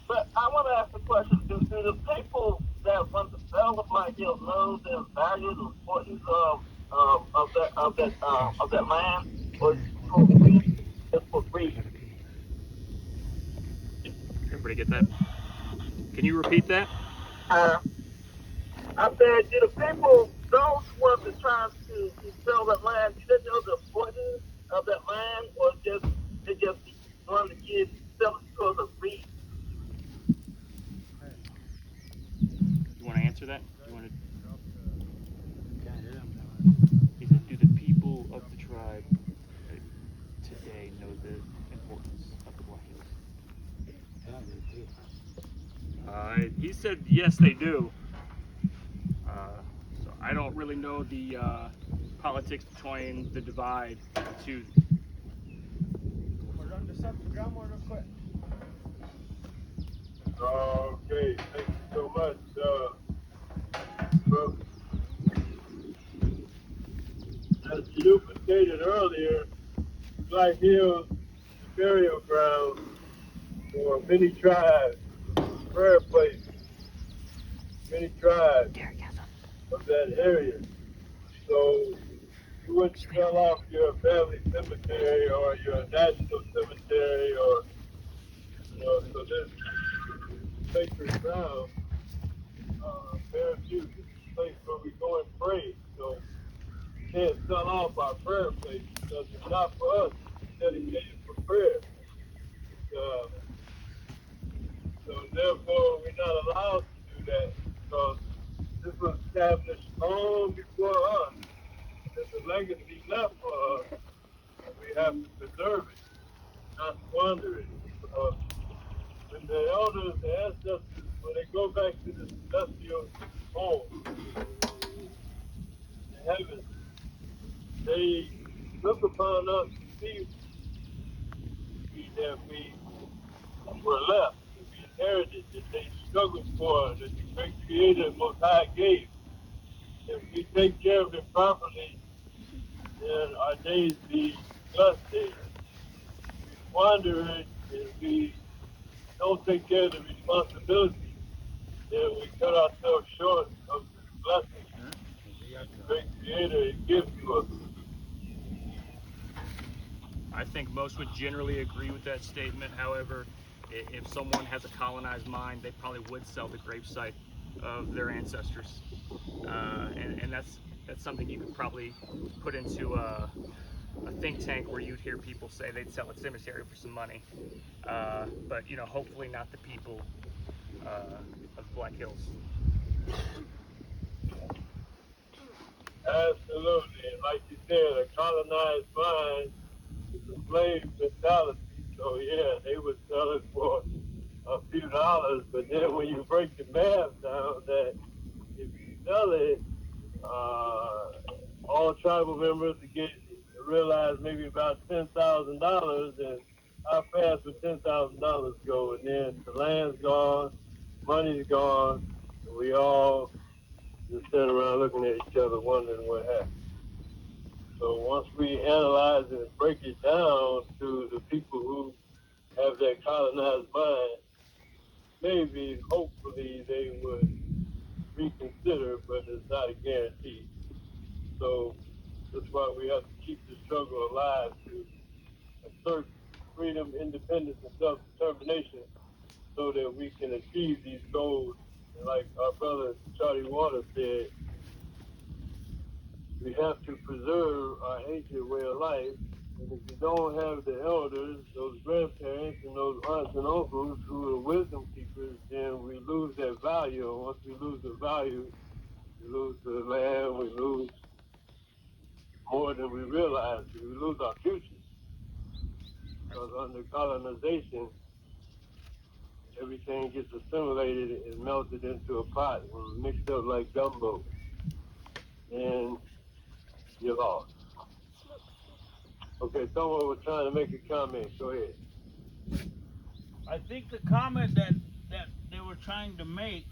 But I want to ask a question. Do the people that want to develop might get know the value, the importance of that land, or for free, just for free? Everybody get that? Can you repeat that? Uh, I said, do the people, those who want to try to sell that land, do they know the importance of that land, or just they just want to get sell it because of free? You want to answer that? You want to? He said, "Do the people of the tribe today know the importance of the Black Hills?" He said, "Yes, they do." So I don't really know the politics between the divide to. Okay, thank you so much. Well, as you stated earlier, Black Hills is the burial ground for many tribes, prayer place, many tribes of that area. So you wouldn't sell off your family cemetery or your national cemetery or, so this sacred ground, very few, this is a place where we go and pray. So we can't sell off our prayer place because it's not for us, it's dedicated for prayer. Uh, so therefore, we're not allowed to do that because this was established long before us. There's a legacy left for us, and we have to preserve it, not squander it. Because when the elders, the ancestors, when they go back to the celestial home, the heavens, they look upon us to see that we were left, that we inherited, that they struggled for, that the great creator most high gave. If we take care of it properly, then our days be blessed days. If we squander it, and we don't take care of the responsibility, then we cut ourselves short of the blessings that the great creator gives to us. I think most would generally agree with that statement. However, if someone has a colonized mind, they probably would sell the gravesite of their ancestors, and that's something you could probably put into a think tank where you'd hear people say they'd sell a cemetery for some money. But hopefully not the people of Black Hills. Absolutely. And like you said, a colonized mind is a slave mentality. So yeah, they would sell it for a few dollars, but then when you break the math down, that if you sell it, all tribal members to get realize maybe about $10,000, and how fast would $10,000 go? And then the land's gone, money's gone, and we all just stand around looking at each other, wondering what happened. So once we analyze it and break it down to the people who have that colonized mind, maybe, hopefully, they would reconsider, but it's not a guarantee. So that's why we have to keep the struggle alive to assert freedom, independence, and self-determination so that we can achieve these goals. And like our brother Charlie Waters said, we have to preserve our ancient way of life. And if you don't have the elders, those grandparents, and those aunts and uncles who are wisdom keepers, then we lose that value. And once we lose the value, we lose the land, we lose more than we realize. We lose our future. Because under colonization, everything gets assimilated and melted into a pot and mixed up like gumbo. And you're lost. Okay, someone was trying to make a comment. Go ahead. I think the comment that they were trying to make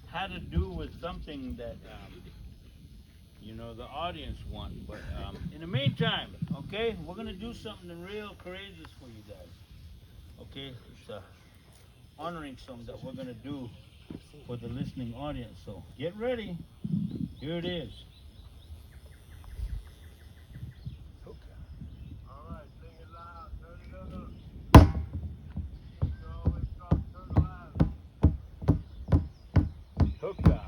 had to do with something that the audience want. But in the meantime, Okay, we're gonna do something real courageous for you guys. Okay, it's honoring some that we're gonna do for the listening audience. So get ready. Here it is. All right, sing it loud, turn it up. You always talk, turn it loud. Hookah.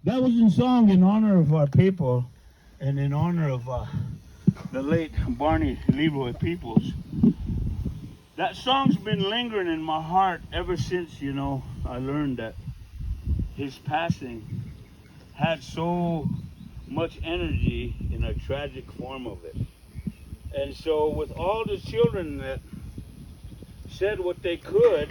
That was in song in honor of our people and in honor of the late Barney Leroy Peoples. That song's been lingering in my heart ever since, I learned that his passing had so much energy in a tragic form of it. And so with all the children that said what they could.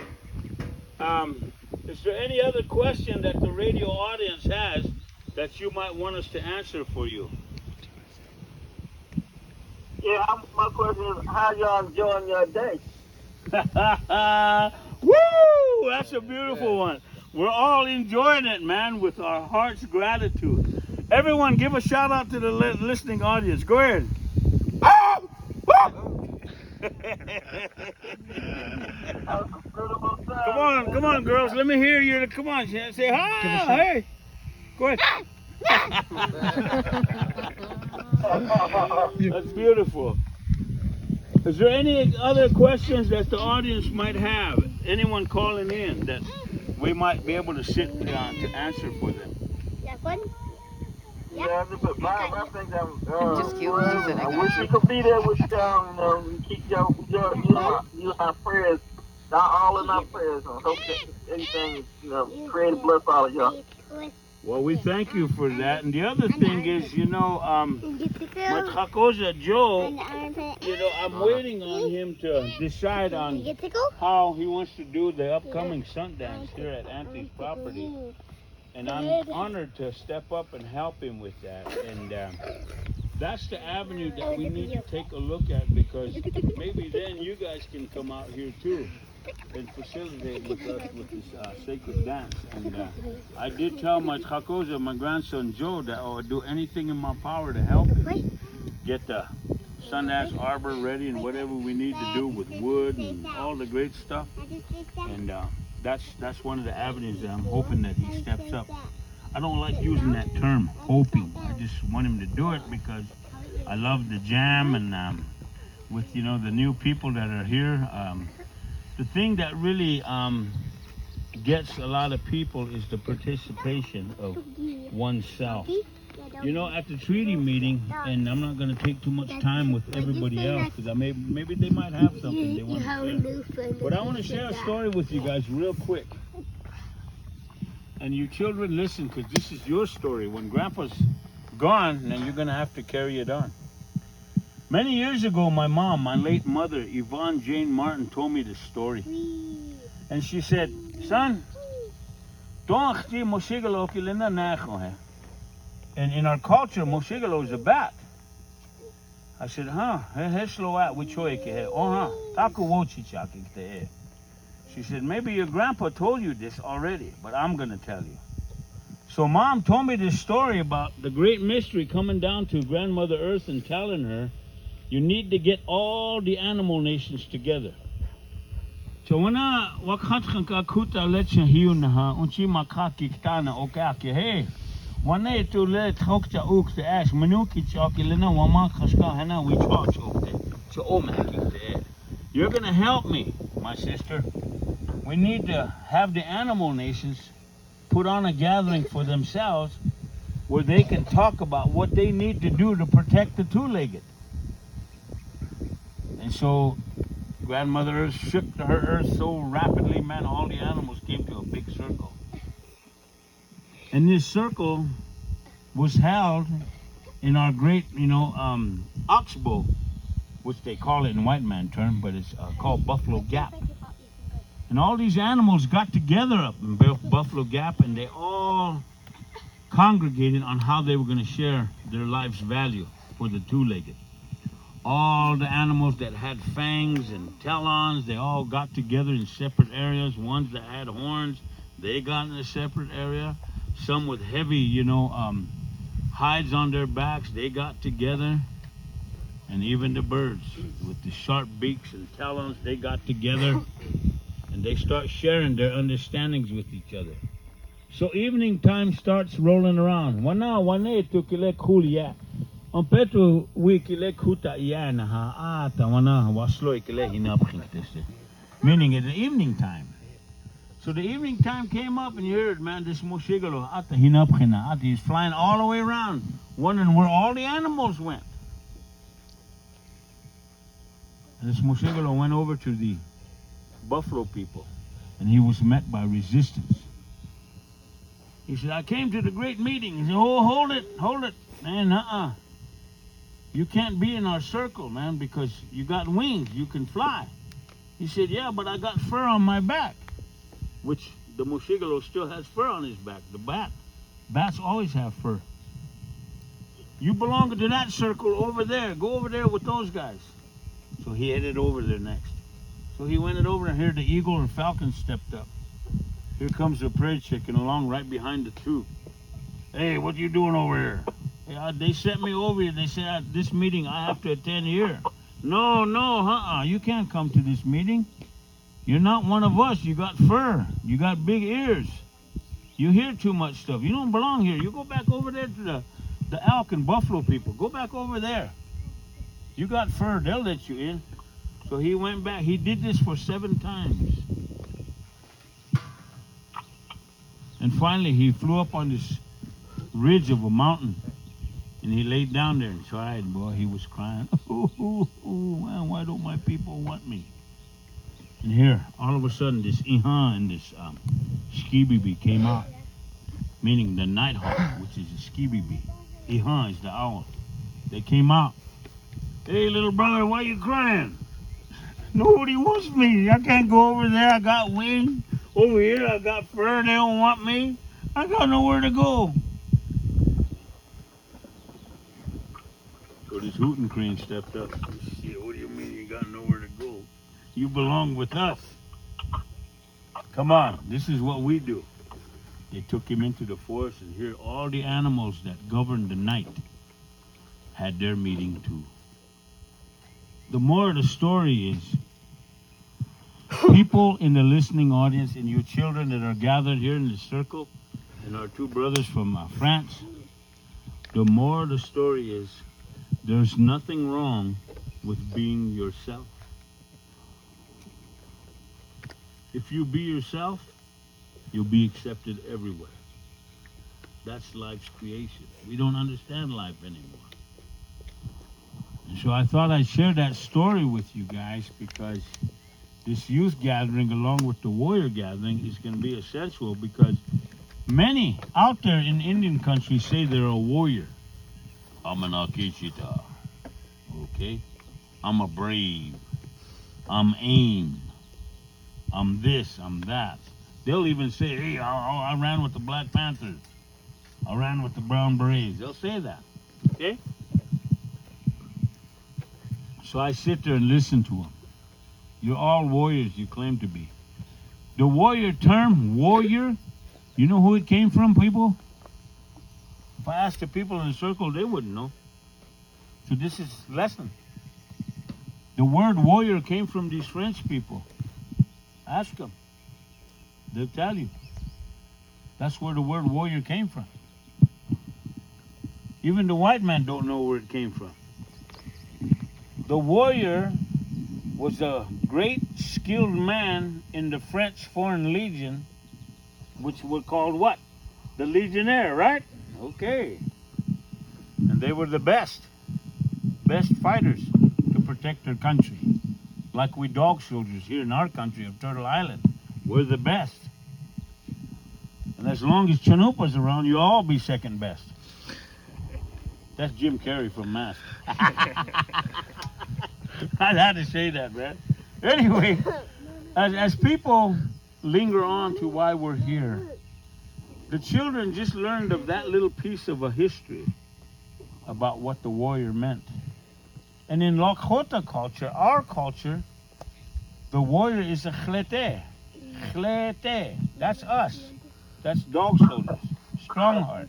Is there any other question that the radio audience has that you might want us to answer for you? Yeah, my question is, how y'all enjoying your day? Woo! That's a beautiful one. We're all enjoying it, man, with our heart's gratitude. Everyone, give a shout out to the listening audience. Go ahead. Come on, girls. Let me hear you. Come on, say hi. Hey, go ahead. That's beautiful. Is there any other questions that the audience might have? Anyone calling in that we might be able to sit down to answer for them? Yeah, but my thing Just cute. She said, I wish we could be there with y'all, and keep y'all, you our prayers, not all in our prayers. I hope that anything, creative bless all of y'all. Well, we thank you for that. And the other thing is, my Chakoza Joe, I'm waiting on him to decide on how he wants to do the upcoming Sundance here at Anthony's property. And I'm honored to step up and help him with that. And that's the avenue that we need to take a look at, because maybe then you guys can come out here too and facilitate with us with this sacred dance. And I did tell my Chakoza, my grandson Joe, that I would do anything in my power to help him get the Sundance Arbor ready and whatever we need to do with wood and all the great stuff. And that's one of the avenues that I'm hoping that he steps up. I don't like using that term, hoping. I just want him to do it because I love the jam, and with the new people that are here. The thing that really gets a lot of people is the participation of oneself. At the treaty meeting, and I'm not going to take too much time with everybody else because maybe they might have something they want to share. But I want to share a story with you guys real quick. And you children, listen, because this is your story. When Grandpa's gone, then you're going to have to carry it on. Many years ago, my mom, my late mother, Yvonne Jane Martin, told me this story. And she said, son, and in our culture, Moshigalo is a bat. I said, she said, maybe your grandpa told you this already, but I'm going to tell you. So Mom told me this story about the great mystery coming down to Grandmother Earth and telling her, you need to get all the animal nations together. So when I hey, one day to let talk to Oak the Ash, Manuki Chocolina, Wama Kaska, Hana, we talk to you're going to help me, my sister. We need to have the animal nations put on a gathering for themselves where they can talk about what they need to do to protect the two-legged. And so Grandmother Earth shook her earth so rapidly, man, all the animals came to a big circle. And this circle was held in our great, oxbow, which they call it in white man term, but it's called Buffalo Gap. And all these animals got together up in Buffalo Gap, and they all congregated on how they were going to share their life's value for the two-legged. All the animals that had fangs and talons, they all got together in separate areas. Ones that had horns, they got in a separate area. Some with heavy, hides on their backs, they got together. And even the birds with the sharp beaks and talons, they got together. And they start sharing their understandings with each other. So evening time starts rolling around. Meaning it's the evening time. So the evening time came up, and you heard, man, this Moshigalo, he's flying all the way around, wondering where all the animals went. And this Moshigalo went over to the buffalo people, and he was met by resistance. He said, I came to the great meeting. He said, oh, hold it, man, You can't be in our circle, man, because you got wings, you can fly. He said, yeah, but I got fur on my back, which the Moshigalo still has fur on his back. The bats always have fur. You belong to that circle over there. Go over there with those guys. So he headed over there next. So he went over and here the eagle and falcon stepped up. Here comes the prairie chicken along right behind the two. Hey, what you doing over here? Hey, they sent me over here. They said at this meeting I have to attend here. No, you can't come to this meeting. You're not one of us. You got fur. You got big ears. You hear too much stuff. You don't belong here. You go back over there to the elk and buffalo people. Go back over there. You got fur. They'll let you in. So he went back. He did this for 7 times. And finally, he flew up on this ridge of a mountain. And he laid down there and cried, boy. He was crying. Oh, man, why don't my people want me? And here, all of a sudden, this Ihan and this Skibibi came out. Meaning the nighthawk, which is a Skibibi. Ihan is the owl. They came out. Hey, little brother, why you crying? Nobody wants me. I can't go over there. I got wings. Over here, I got fur. They don't want me. I got nowhere to go. So this hooting crane stepped up. Shit, what do you mean you got nowhere to go? You belong with us. Come on, this is what we do. They took him into the forest, and here all the animals that govern the night had their meeting too. The moral of the story is, people in the listening audience and your children that are gathered here in the circle, and our 2 brothers from France, the moral of the story is, there's nothing wrong with being yourself. If you be yourself, you'll be accepted everywhere. That's life's creation. We don't understand life anymore. And so I thought I'd share that story with you guys because this youth gathering along with the warrior gathering is going to be essential because many out there in Indian country say they're a warrior. I'm an Akishita. Okay? I'm a brave. I'm aim. I'm this, I'm that. They'll even say, hey, I ran with the Black Panthers. I ran with the Brown Berets. They'll say that. Okay? So I sit there and listen to them. You're all warriors, you claim to be. The warrior term, warrior, you know who it came from, people? If I asked the people in the circle, they wouldn't know. So this is lesson. The word warrior came from these French people. Ask them. They'll tell you. That's where the word warrior came from. Even the white man don't know where it came from. The warrior was a great skilled man in the French Foreign Legion, which were called what? The Legionnaire, right? Okay. And they were the best fighters to protect their country. Like we dog soldiers here in our country of Turtle Island. We're the best. And as long as Chanupa's around, you'll all be second best. That's Jim Carrey from Mask. I had to say that, man. Anyway, as people linger on to why we're here, the children just learned of that little piece of a history about what the warrior meant. And in Lakota culture, our culture, the warrior is a chlete. Chlete. That's us. That's dog soldiers, strongheart,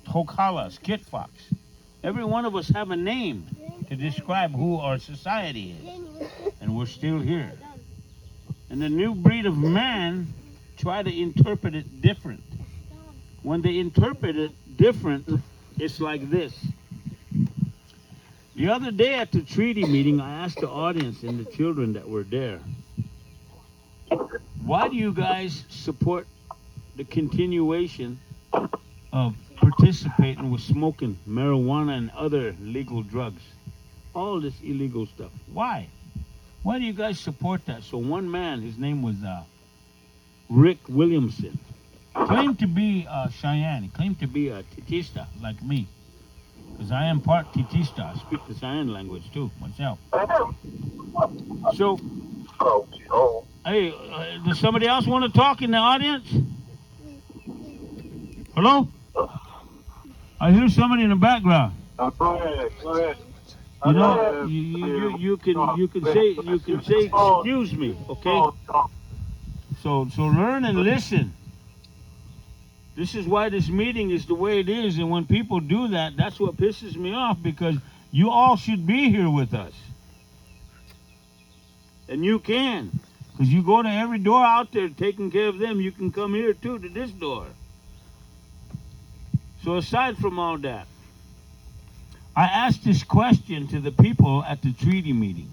tokalas, kit fox. Every one of us have a name to describe who our society is. And we're still here. And the new breed of man try to interpret it different. When they interpret it different, it's like this. The other day at the treaty meeting, I asked the audience and the children that were there, why do you guys support the continuation of participating with smoking marijuana and other legal drugs? All this illegal stuff. Why? Why do you guys support that? So one man, his name was Rick Williamson, claimed to be Cheyenne. He claimed to be a Titista, like me. Because I am part Titista. I speak the Cheyenne language too, myself. So, Hey, does somebody else want to talk in the audience? Hello? I hear somebody in the background. Go ahead. Go ahead. You know, you can say excuse me, okay? So learn and listen. This is why this meeting is the way it is, and when people do that, that's what pisses me off, because you all should be here with us. And you can. Because you go to every door out there taking care of them, you can come here too to this door. So aside from all that, I asked this question to the people at the treaty meeting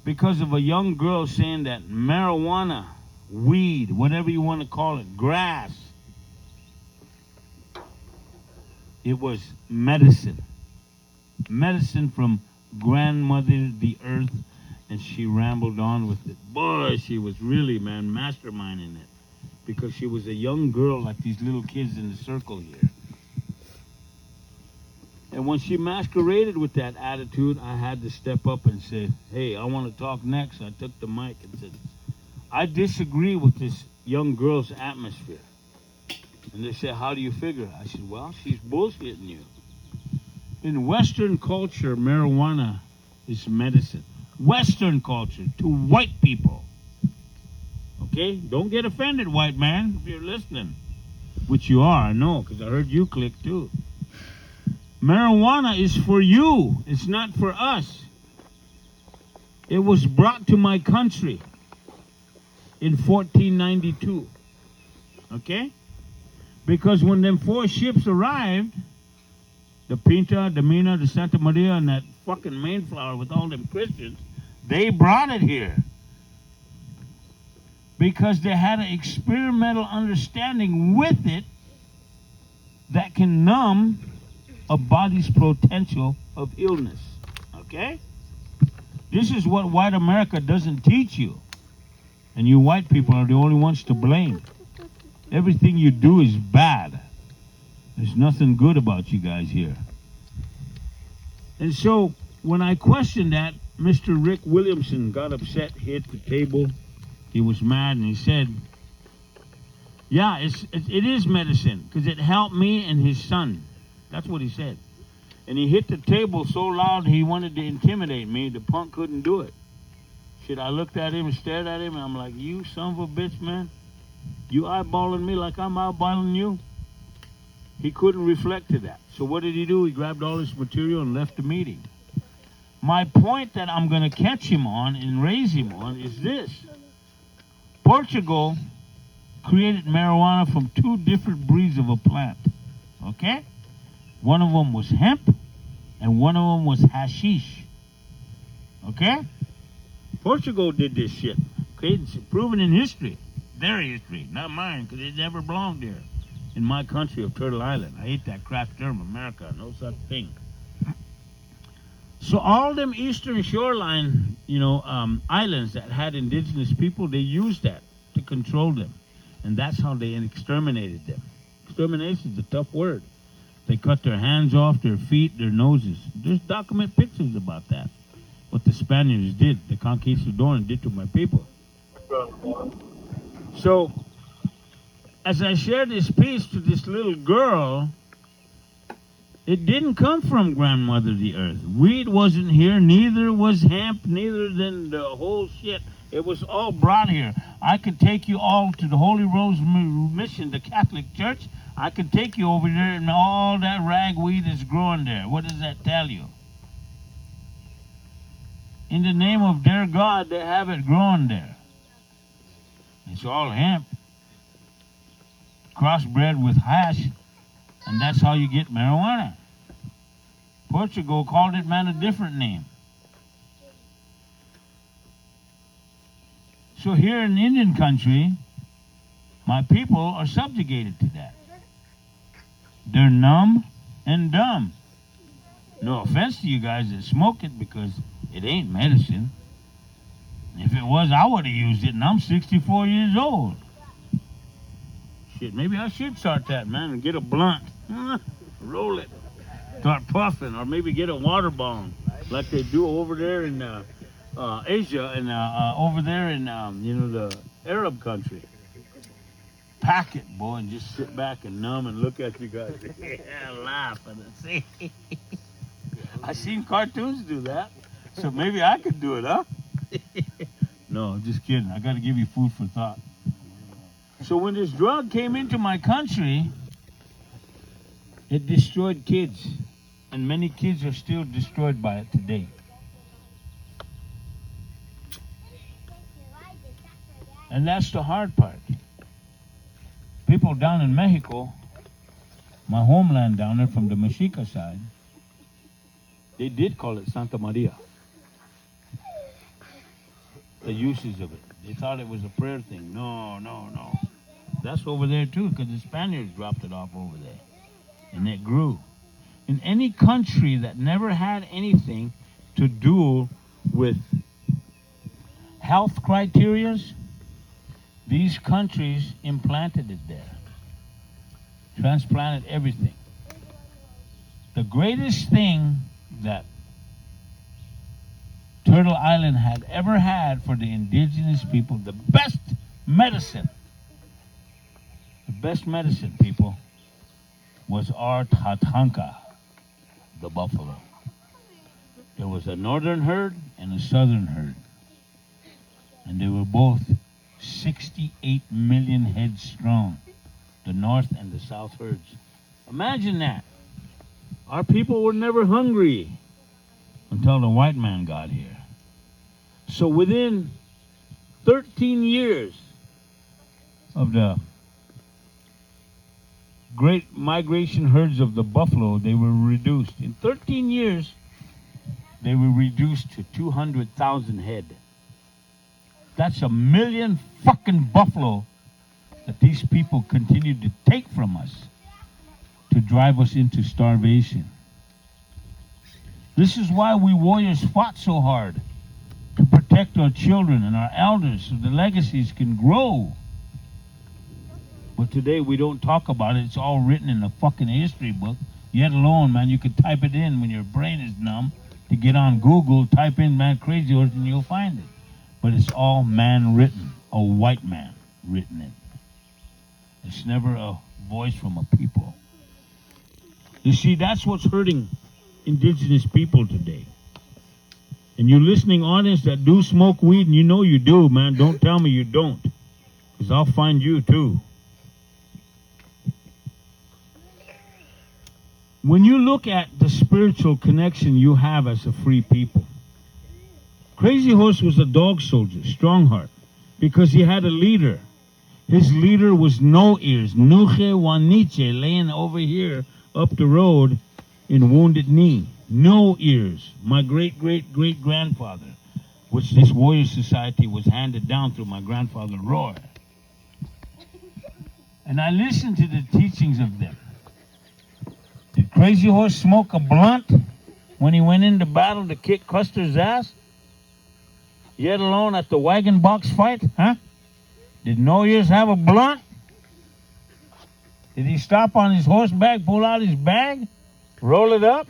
because of a young girl saying that marijuana, weed, whatever you want to call it, grass, it was medicine. Medicine from grandmother the earth, and she rambled on with it. Boy, she was really, man, masterminding it, because she was a young girl like these little kids in the circle here. And when she masqueraded with that attitude, I had to step up and say, hey, I want to talk next. I took the mic and said, I disagree with this young girl's atmosphere. And they said, how do you figure? I said, well, she's bullshitting you. In Western culture, marijuana is medicine. Western culture, to white people. Okay? Don't get offended, white man, if you're listening. Which you are, I know, because I heard you click too. Marijuana is for you. It's not for us. It was brought to my country in 1492. Okay? Because when them 4 ships arrived, the Pinta, the Mina, the Santa Maria, and that fucking Mayflower with all them Christians, they brought it here. Because they had an experimental understanding with it that can numb a body's potential of illness. Okay? This is what white America doesn't teach you. And you white people are the only ones to blame. Everything you do is bad. There's nothing good about you guys here. And so, when I questioned that, Mr. Rick Williamson got upset, hit the table. He was mad, and he said, yeah, it is medicine, because it helped me and his son. That's what he said. And he hit the table so loud he wanted to intimidate me. The punk couldn't do it. Shit, I looked at him and stared at him, and I'm like, you son of a bitch, man. You eyeballing me like I'm eyeballing you? He couldn't reflect to that. So what did he do? He grabbed all his material and left the meeting. My point that I'm going to catch him on and raise him on is this. Portugal created marijuana from 2 different breeds of a plant. Okay? One of them was hemp, and one of them was hashish. Okay? Portugal did this shit. Okay? It's proven in history. Their history, not mine, because it never belonged there. In my country of Turtle Island. I hate that crap term, America. No such thing. So all them eastern shoreline, islands that had indigenous people, they used that to control them. And that's how they exterminated them. Extermination is a tough word. They cut their hands off, their feet, their noses. There's document pictures about that. What the Spaniards did, the Conquistadores did to my people. So, as I shared this piece to this little girl, it didn't come from grandmother the earth. Weed wasn't here, neither was hemp, neither than the whole shit. It was all brought here. I could take you all to the Holy Rose Mission, the Catholic Church. I could take you over there and all that ragweed is growing there. What does that tell you? In the name of their God, they have it growing there. It's all hemp, crossbred with hash, and that's how you get marijuana. Portugal called it, man, a different name. So here in Indian country, my people are subjugated to that. They're numb and dumb. No offense to you guys that smoke it, because it ain't medicine. If it was, I would have used it, and I'm 64 years old. Shit, maybe I should start that, man, and get a blunt. Roll it. Start puffing, or maybe get a water bomb, like they do over there in Asia and over there in the Arab country. Pack it, boy, and just sit back and numb and look at you guys. Yeah, laugh and see. I seen cartoons do that, so maybe I could do it, huh? No, I'm just kidding. I got to give you food for thought. So when this drug came into my country, it destroyed kids, and many kids are still destroyed by it today. And that's the hard part. People down in Mexico, my homeland down there from the Mexica side, they did call it Santa Maria. The uses of it. They thought it was a prayer thing. No. That's over there too, because the Spaniards dropped it off over there. And it grew. In any country that never had anything to do with health criterias, these countries implanted it there. Transplanted everything. The greatest thing that Turtle Island had ever had for the indigenous people, the best medicine, people, was our Tatanka, the buffalo. There was a northern herd and a southern herd. And they were both 68 million heads strong, the north and the south herds. Imagine that. Our people were never hungry until the white man got here. So within 13 years of the great migration herds of the buffalo, they were reduced. In 13 years, they were reduced to 200,000 head. That's 1 million fucking buffalo that these people continued to take from us to drive us into starvation. This is why we warriors fought so hard, to protect our children and our elders so the legacies can grow. But today we don't talk about it. It's all written in a fucking history book. Yet alone, man, you could type it in when your brain is numb to get on Google, type in man crazy horse and you'll find it. But it's all man written, a white man written it. It's never a voice from a people. You see, that's what's hurting indigenous people today. And you listening audience that do smoke weed, and you know you do, man, don't tell me you don't. Because I'll find you too. When you look at the spiritual connection you have as a free people, Crazy Horse was a dog soldier, Strongheart, because he had a leader. His leader was No Ears, Nuche Waniche, laying over here up the road in Wounded Knee. No Ears, my great-great-great-grandfather, which this warrior society was handed down through my grandfather Roy. And I listened to the teachings of them. Did Crazy Horse smoke a blunt when he went into battle to kick Custer's ass? Yet alone at the wagon box fight, huh? Did No Ears have a blunt? Did he stop on his horseback, pull out his bag, roll it up,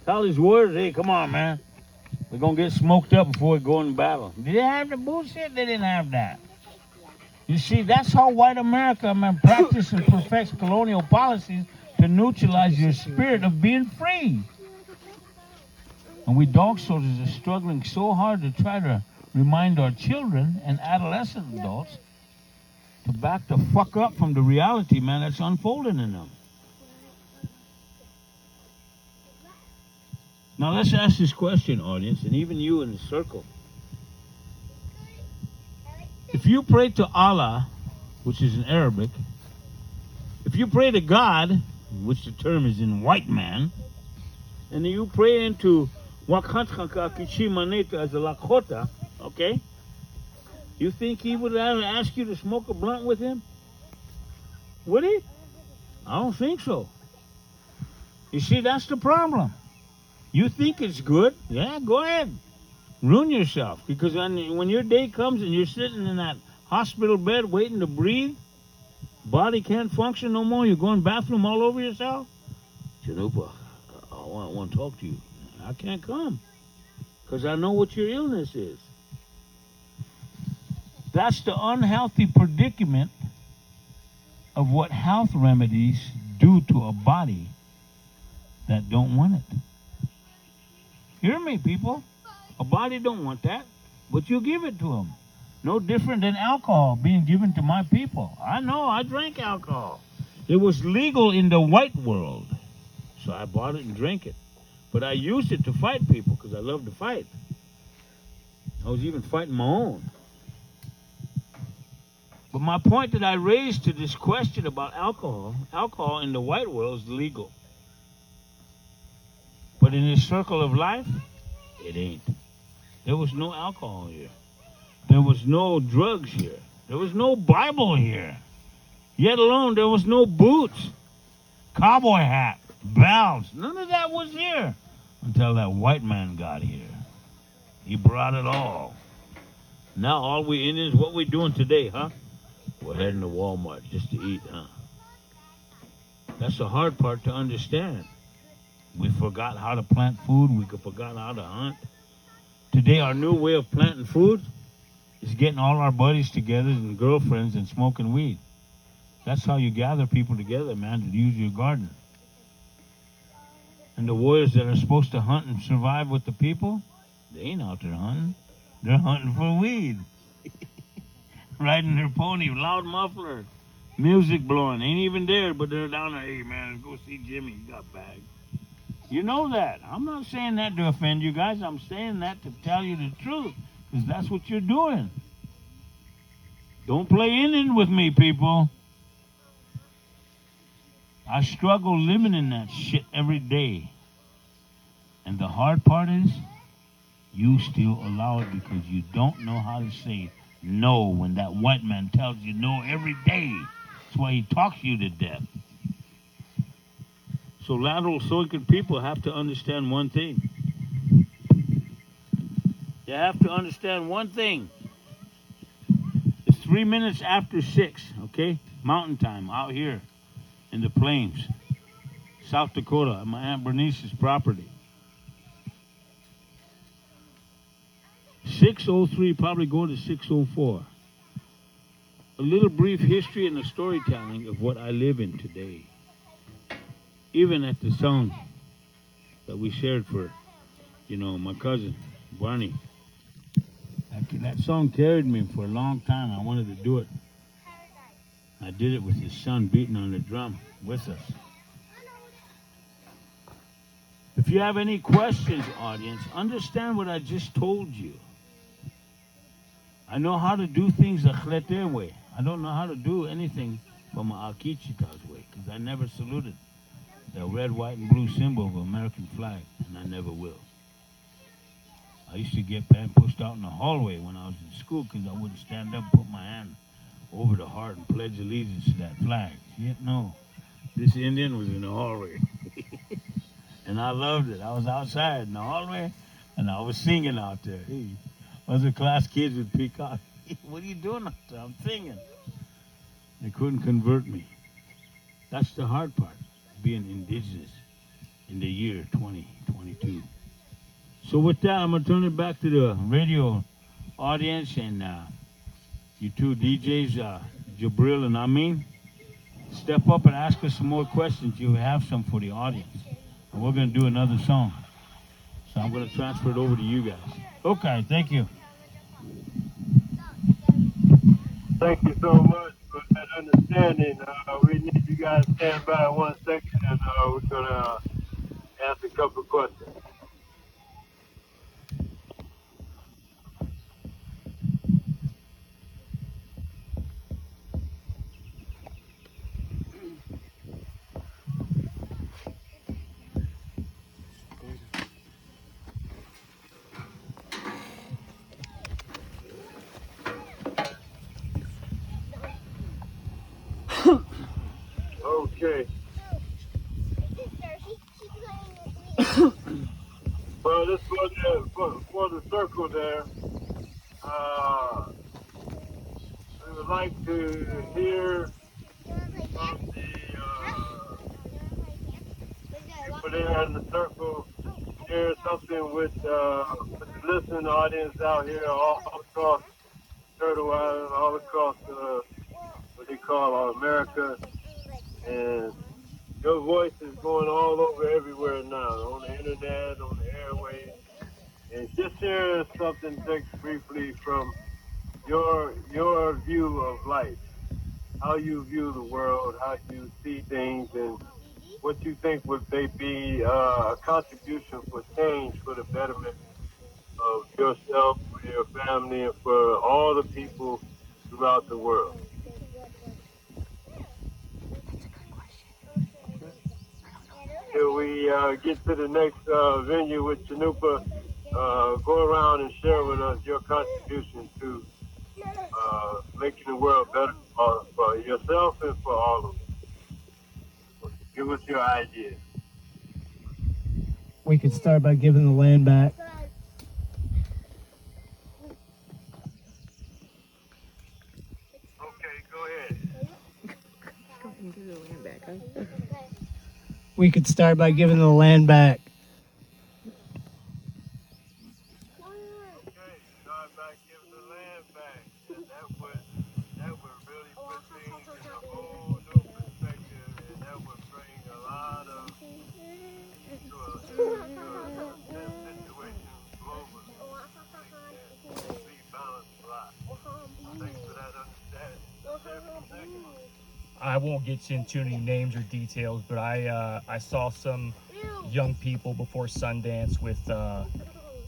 tell his warriors, hey, come on, man. We're going to get smoked up before we go in battle. Did they have the bullshit? They didn't have that. You see, that's how white America, man, practices and perfects colonial policies to neutralize your spirit of being free. And we dog soldiers are struggling so hard to try to remind our children and adolescent adults to back the fuck up from the reality, man, that's unfolding in them. Now let's ask this question, audience, and even you in the circle. If you pray to Allah, which is in Arabic, if you pray to God, which the term is in white man, and you pray into Wakhatchaka Kishimaneta as a Lakota, okay? You think he would ask you to smoke a blunt with him? Would he? I don't think so. You see, that's the problem. You think it's good? Yeah, go ahead. Ruin yourself. Because when your day comes and you're sitting in that hospital bed waiting to breathe, body can't function no more, you're going bathroom all over yourself, Chanupa, I want to talk to you. I can't come. because I know what your illness is. That's the unhealthy predicament of what health remedies do to a body that don't want it. Hear me, people. A body don't want that, but you give it to them. No different than alcohol being given to my people. I know, I drank alcohol. It was legal in the white world, so I bought it and drank it. But I used it to fight people because I love to fight. I was even fighting my own. But my point that I raised to this question about alcohol in the white world is legal. But in this circle of life, it ain't. There was no alcohol here. There was no drugs here. There was no Bible here. Yet alone, there was no boots, cowboy hat, bells. None of that was here until that white man got here. He brought it all. Now all we Indians, what we doing today, huh? We're heading to Walmart just to eat, huh? That's the hard part to understand. We forgot how to plant food. We forgot how to hunt. Today, our new way of planting food is getting all our buddies together and girlfriends and smoking weed. That's how you gather people together, man, to use your garden. And the warriors that are supposed to hunt and survive with the people, they ain't out there hunting. They're hunting for weed. Riding their pony, loud muffler, music blowing. Ain't even there, but they're down there. Hey, man, let's go see Jimmy. He got bags. You know that. I'm not saying that to offend you guys. I'm saying that to tell you the truth, because that's what you're doing. Don't play Indian with me, people. I struggle living in that shit every day. And the hard part is, you still allow it because you don't know how to say no when that white man tells you no every day. That's why he talks you to death. So lateral soican people have to understand one thing. You have to understand one thing. It's 3 minutes after 6, okay? Mountain time out here in the plains, South Dakota, at my Aunt Bernice's property. 6:03, probably going to 6:04. A little brief history and a storytelling of what I live in today. Even at the song that we shared for, my cousin, Barney. That song carried me for a long time. I wanted to do it. I did it with his son beating on the drum with us. If you have any questions, audience, understand what I just told you. I know how to do things the Chlete way. I don't know how to do anything from an Akichita's way, because I never saluted the red, white, and blue symbol of the American flag, and I never will. I used to get pushed out in the hallway when I was in school because I wouldn't stand up and put my hand over the heart and pledge allegiance to that flag. Yet no, this Indian was in the hallway. And I loved it. I was outside in the hallway, and I was singing out there. Hey, other class kids would peek out. What are you doing out there? I'm singing. They couldn't convert me. That's the hard part, being indigenous in the year 2022. So with that, I'm going to turn it back to the radio audience and you two DJs, Jabril and Amin. Step up and ask us some more questions. You have some for the audience. And we're going to do another song. So I'm going to transfer it over to you guys. Okay, thank you. Thank you so much for that understanding. We need you guys to stand by 1 second, and we're going to ask a couple of questions. Okay. Well, this for the circle there. We would like to hear from the people there in the circle. Share something with the listening audience out here all across Turtle Island, all across what they call America, and your voice is going all over everywhere now, on the internet, on the airways, and just share something just briefly from your view of life, how you view the world, how you see things, and what you think would they be a contribution for change for the betterment of yourself, for your family, and for all the people throughout the world. Till we get to the next venue with Chanupa, go around and share with us your contribution to making the world better for yourself and for all of us. Give us your ideas. We could start by giving the land back. Okay, go ahead. We could start by giving the land back. Okay, start by giving the land back. And that would really put things in a whole new perspective, and that would bring a lot of to a situation globally. And rebalance a lot. Thanks for that understanding. I won't get into any names or details, but I saw some young people before Sundance with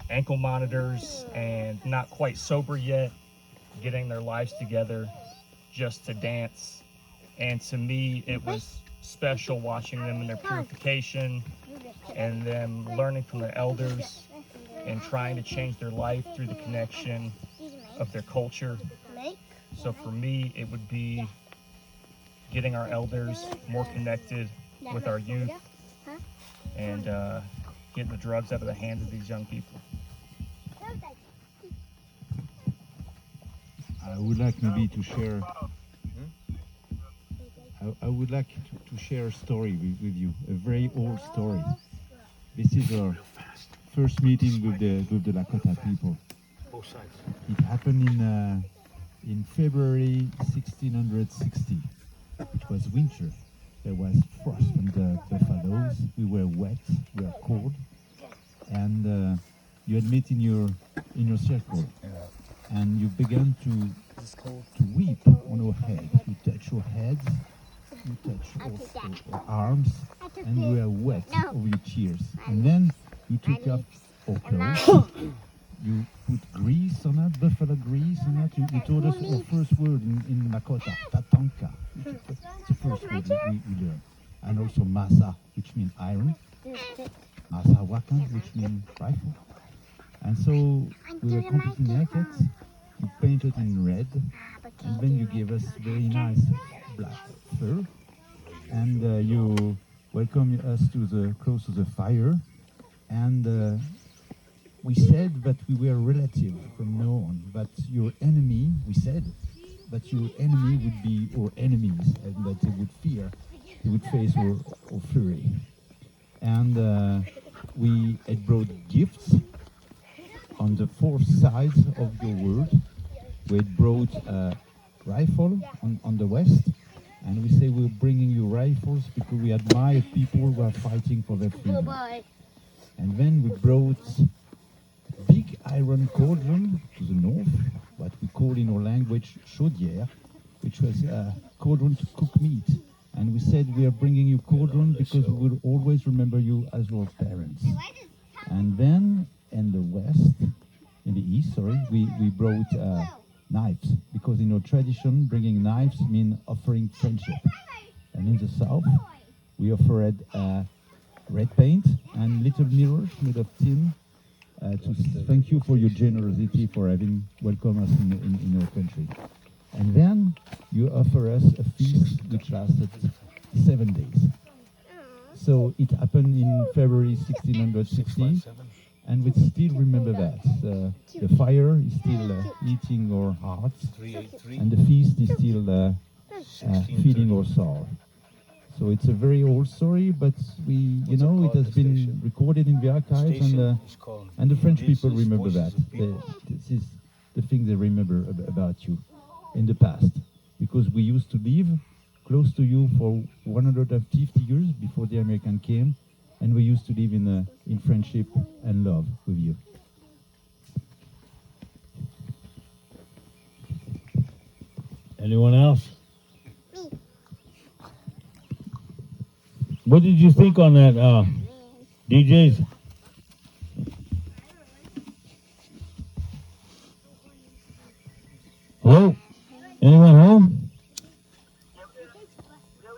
ankle monitors and not quite sober yet, getting their lives together just to dance. And to me, it was special watching them in their purification and them learning from their elders and trying to change their life through the connection of their culture. So for me, it would be getting our elders more connected with our youth and getting the drugs out of the hands of these young people. I would like maybe to share. I would like to share a story with you, a very old story. This is our first meeting with the Lakota people. Both sides. It happened in February 1660. It was winter. There was frost on the buffaloes. We were wet. We were cold, and you had met in your circle, and you began to weep on your head. You touch your heads, you touch your arms, and you were wet over your tears. And then you took off your clothes. You put grease on that, buffalo grease on that. You told us our first word in Lakota, tatanka. It's the first word we learned. And also masa, which means iron. Masa wakan, which means rifle. And so we were completely naked. You painted in red. And then you gave us very nice black fur. And you welcomed us close to the fire. And we said that we were relative from now on, but your enemy, we said, that your enemy would be our enemies, and that they would fear, they would face our fury. And we had brought gifts on the four sides of your world. We had brought a rifle on the west, and we say we're bringing you rifles because we admire people who are fighting for their freedom. And then we brought big iron cauldron to the north, what we call in our language chaudière, which was a cauldron to cook meat. And we said we are bringing you cauldron because we will always remember you as our parents. And then in the west, in the east, we brought knives, because in our tradition, bringing knives means offering friendship. And in the south, we offered red paint and little mirrors made of tin, to thank you for your generosity for having welcomed us in our country. And then you offer us a feast which lasted 7 days. So it happened in February 1660, and we still remember that. The fire is still eating our hearts, and the feast is still feeding our soul. So it's a very old story, but it has been recorded in the archives, and the French people remember that. This is the thing they remember about you in the past, because we used to live close to you for 150 years before the American came, and we used to live in friendship and love with you. Anyone else? What did you think on that, DJs? Hello? Anyone home? Yeah, we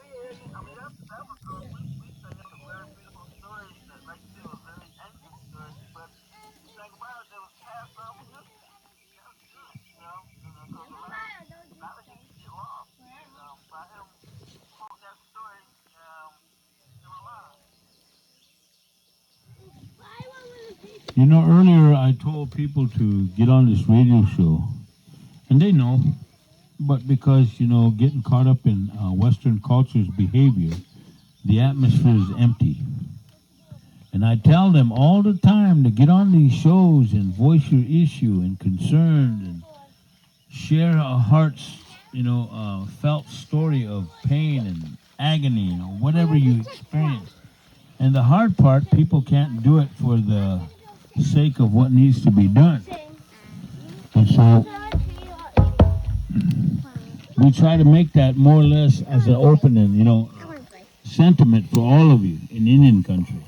hear you. I mean, that was good. We think it's a very beautiful story. That, like you said, a very ancient story. But the thing about it, it was passed on from history. That's good, because a lot of history get lost. And by him quoting that story, still alive. Earlier I told people to get on this radio show, and they know, but because, getting caught up in Western culture's behavior, the atmosphere is empty. And I tell them all the time to get on these shows and voice your issue and concern and share a heart's, felt story of pain and agony, whatever you experience. And the hard part, people can't do it for the sake of what needs to be done. And so we try to make that more or less as an opening, sentiment for all of you in Indian country.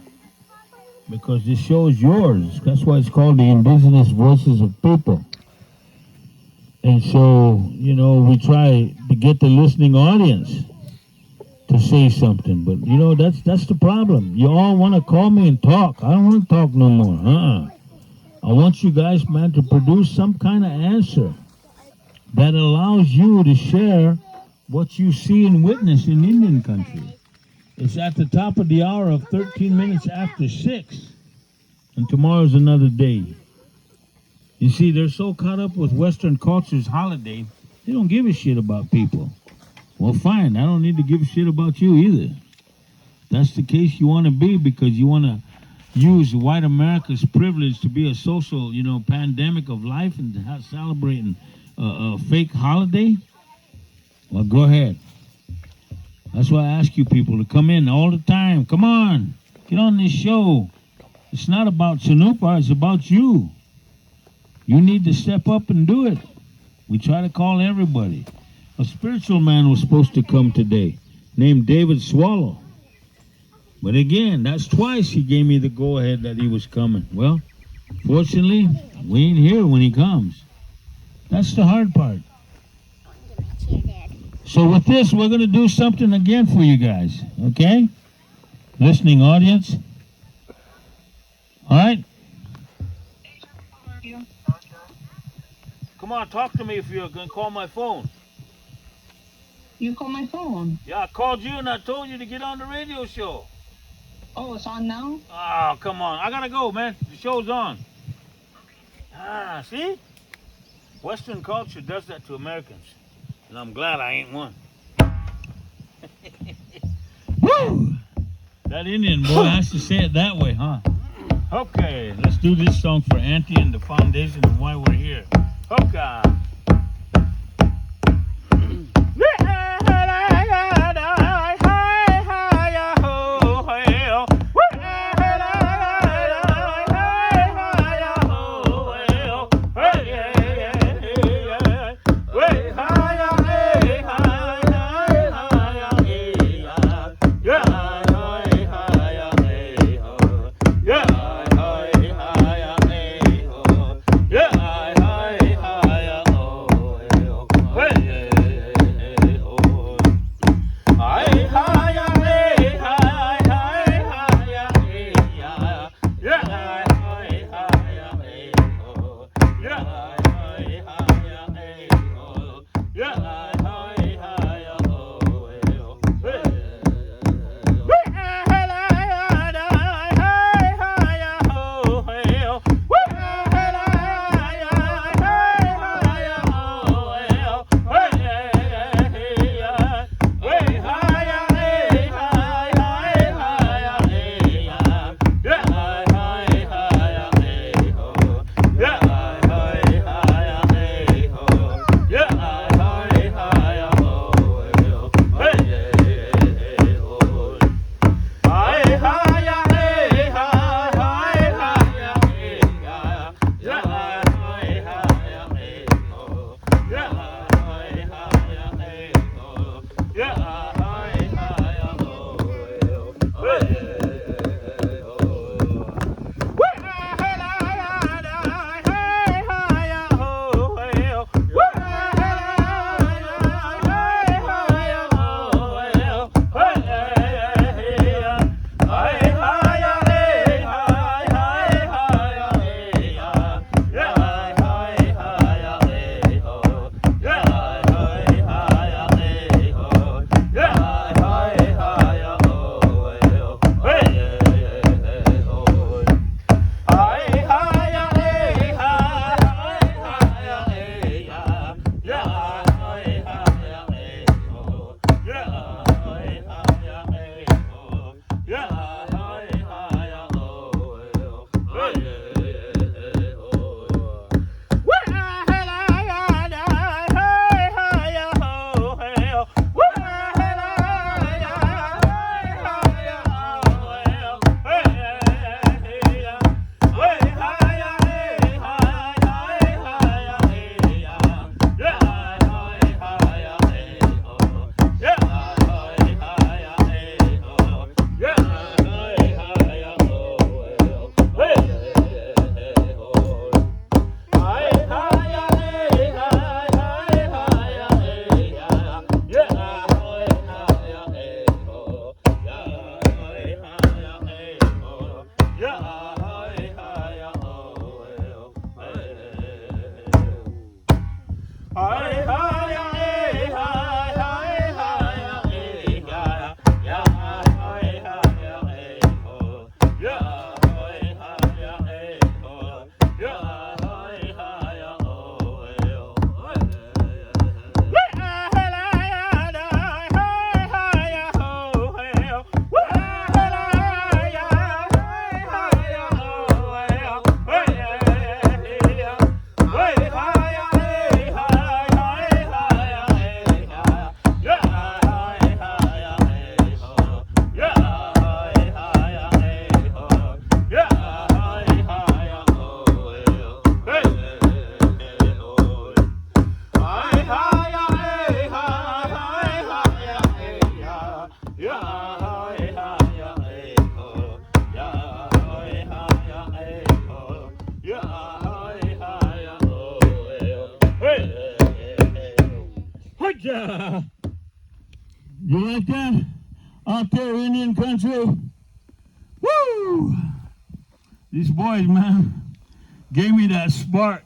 Because this show is yours. That's why it's called the Indigenous Voices of People. And so, we try to get the listening audience to say something. But, that's the problem. You all want to call me and talk. I don't want to talk no more. I want you guys, man, to produce some kind of answer that allows you to share what you see and witness in Indian country. It's at the top of the hour of 13 minutes after 6. And tomorrow's another day. You see, they're so caught up with Western culture's holiday, they don't give a shit about people. Well, fine, I don't need to give a shit about you either. That's the case you want to be, because you want to use white America's privilege to be a social, pandemic of life and celebrating a fake holiday. Well, go ahead. That's why I ask you people to come in all the time. Come on, get on this show. It's not about Chanupa, it's about you. You need to step up and do it. We try to call everybody. A spiritual man was supposed to come today, named David Swallow. But again, that's twice he gave me the go-ahead that he was coming. Well, fortunately, we ain't here when he comes. That's the hard part. So with this, we're going to do something again for you guys, okay? Listening audience. All right? Come on, talk to me if you're going to call my phone. You called my phone? Yeah, I called you and I told you to get on the radio show. Oh, it's on now? Oh, come on. I got to go, man. The show's on. See? Western culture does that to Americans. And I'm glad I ain't one. Woo! That Indian boy has to say it that way, huh? Okay, let's do this song for Auntie and the foundation and why we're here. Okay. Georgia. You like that? Out there, Indian country. Woo! These boys, man, gave me that spark.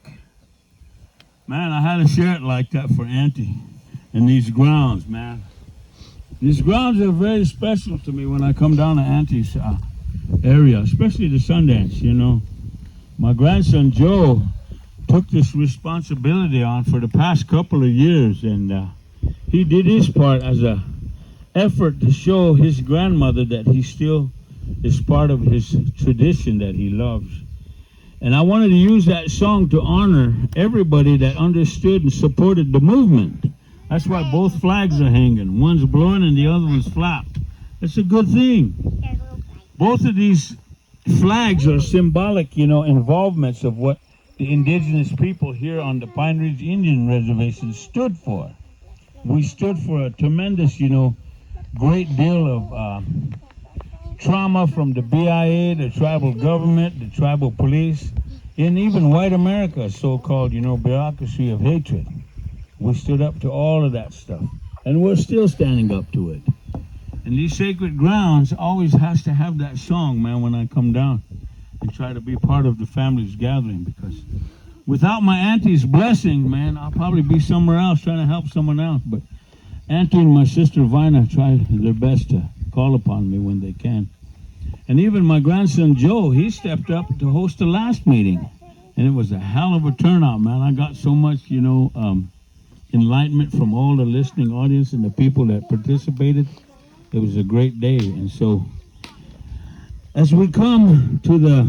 Man, I had to share it like that for Auntie. And these grounds, man. These grounds are very special to me when I come down to Auntie's area, especially the Sundance, you know. My grandson, Joe, took this responsibility on for the past couple of years, and he did his part as a effort to show his grandmother that he still is part of his tradition that he loves. And I wanted to use that song to honor everybody that understood and supported the movement. That's why both flags are hanging. One's blowing and the other one's flapped. That's a good thing. Both of these flags are symbolic, you know, involvements of what the indigenous people here on the Pine Ridge Indian Reservation stood for. We stood for a tremendous, you know, great deal of trauma from the BIA, the tribal government, the tribal police, and even white America's so-called, you know, bureaucracy of hatred. We stood up to all of that stuff, and we're still standing up to it. And these sacred grounds always has to have that song, man, when I come down and try to be part of the family's gathering, because without my auntie's blessing, man, I'll probably be somewhere else trying to help someone else. But Auntie and my sister Vina try their best to call upon me when they can. And even my grandson Joe, he stepped up to host the last meeting. And it was a hell of a turnout, man. I got so much, you know, enlightenment from all the listening audience and the people that participated. It was a great day. And so as we come to the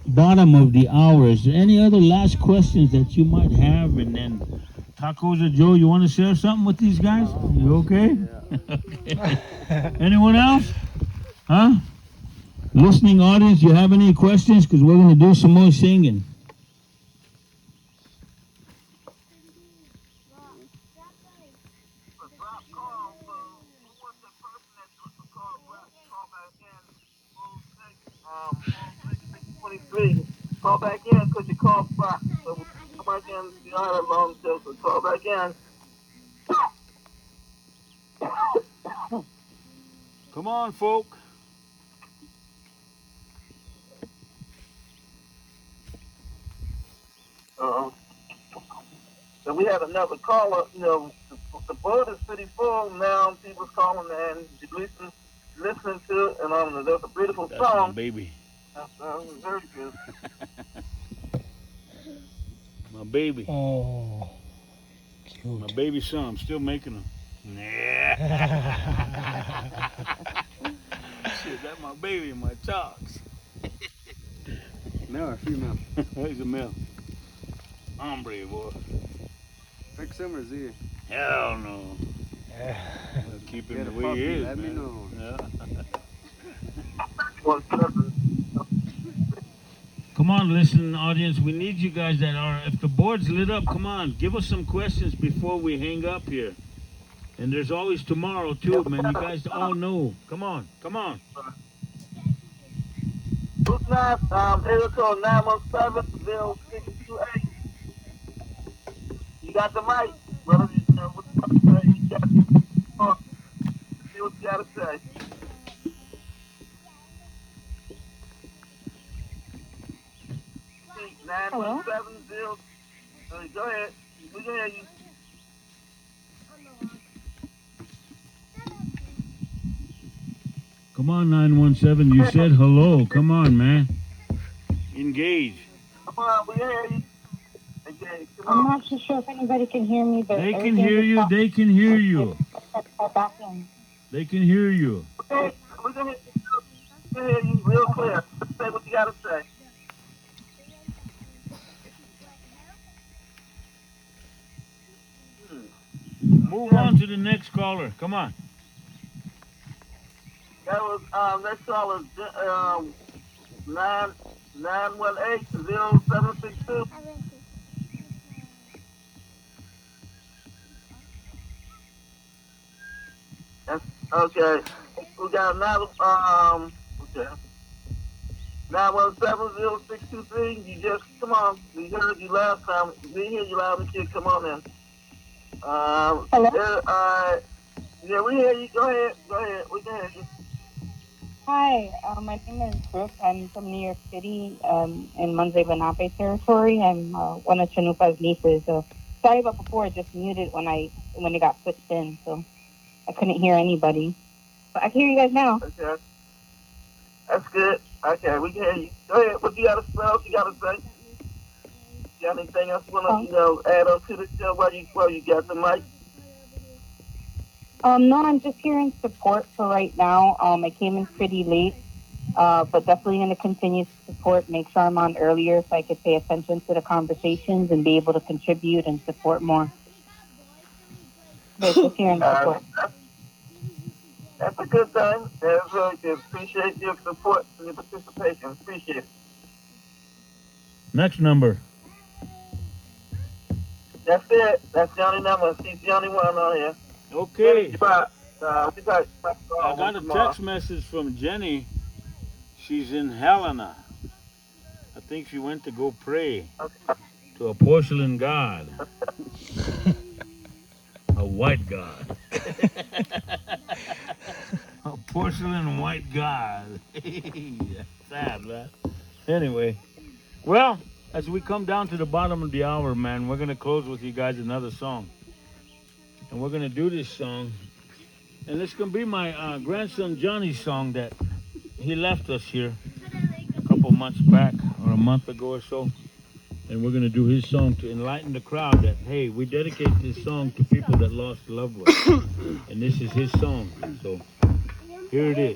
bottom of the hour, is there any other last questions that you might have? And then Tacos or Joe, you want to share something with these guys? You okay? Okay. Anyone else? Huh? Listening audience, you have any questions? Because we're going to do some more singing. Call back in because you called back. So come back in. You don't have long till, so call back in. Come on, folk. So we had another caller. You know, the boat is pretty full now. People's calling and listening to it, and there's a beautiful That's song. my baby. That's very good. My baby. Oh, cute. My baby son. I'm still making them. Yeah. Shit, that's my baby, my talks. Male or female? He's a male. Hombre, boy. Fix him or is he? Hell no. I'll keep him Get the a way puppy, he is, let me man. know. Yeah. 1-7. Come on, listening audience. We need you guys that are, if the board's lit up, come on. Give us some questions before we hang up here. And there's always tomorrow, too, man. You guys all know. Come on. Come on. Who's not? Area code 917-0628. You got the mic. Brother, you know what you got to say. You got to see what you got to say. Hello? 917-0. Go ahead. We can hear you. Come on, 917. You said hello. Come on, man. Engage. Come on, we hear you. Okay, come I'm on. not too sure if anybody can hear me, but They can hear you. They can hear you. They can hear you. Okay, we can hear you real clear. Say what you got to say. Move on to the next caller. Come on. That was next caller 918-0762. That's okay. We got another okay. 917-0623. You just come on. We heard you last time. We hear you loud and clear. Come on in. Hello? Yeah, we hear you. Go ahead. Go ahead. We can hear you. Hi, my name is Brooke. I'm from New York City, in Monte Lenape territory. I'm one of Chanupa's nieces. So sorry about before. I just muted when it got switched in, so I couldn't hear anybody. But I can hear you guys now. Okay. That's good. Okay, we can hear you. Go ahead. What you gotta say? You got anything else you wanna, add on to the show while you got the mic? No, I'm just hearing support for right now. I came in pretty late, but definitely going to continue to support. Make sure I'm on earlier so I could pay attention to the conversations and be able to contribute and support more. But just hearing support. That's a good thing. That's really good. Appreciate your support and your participation. Appreciate it. Next number. That's it. That's the only number. She's the only one on here. Okay. We got I got a text message from Jenny. She's in Helena. I think she went to go pray to a porcelain god. A white god. A porcelain white god. Sad, man. Anyway, well, as we come down to the bottom of the hour, man, we're going to close with you guys another song. And we're going to do this song. And it's going to be my grandson Johnny's song that he left us here a couple months back or a month ago or so. And we're going to do his song to enlighten the crowd that, hey, we dedicate this song to people that lost loved ones. And this is his song. So here it is.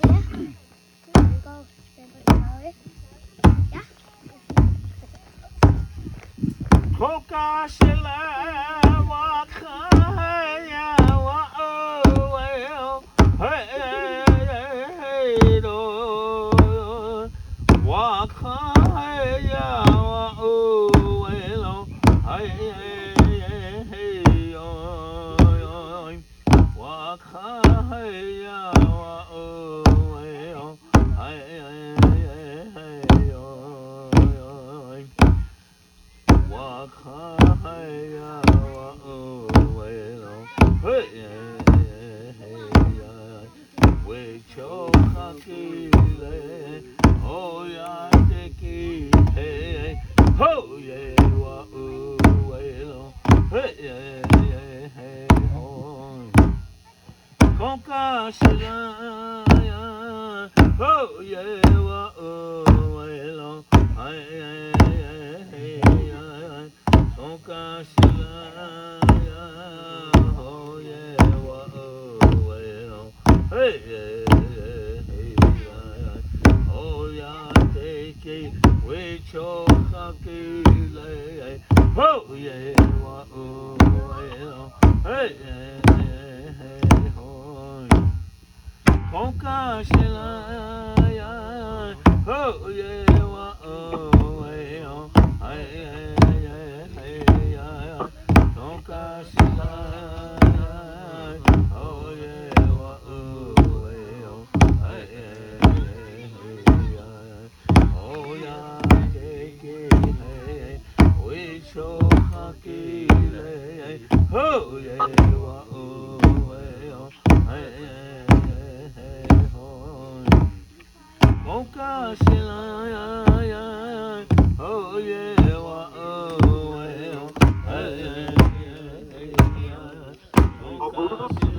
Oh,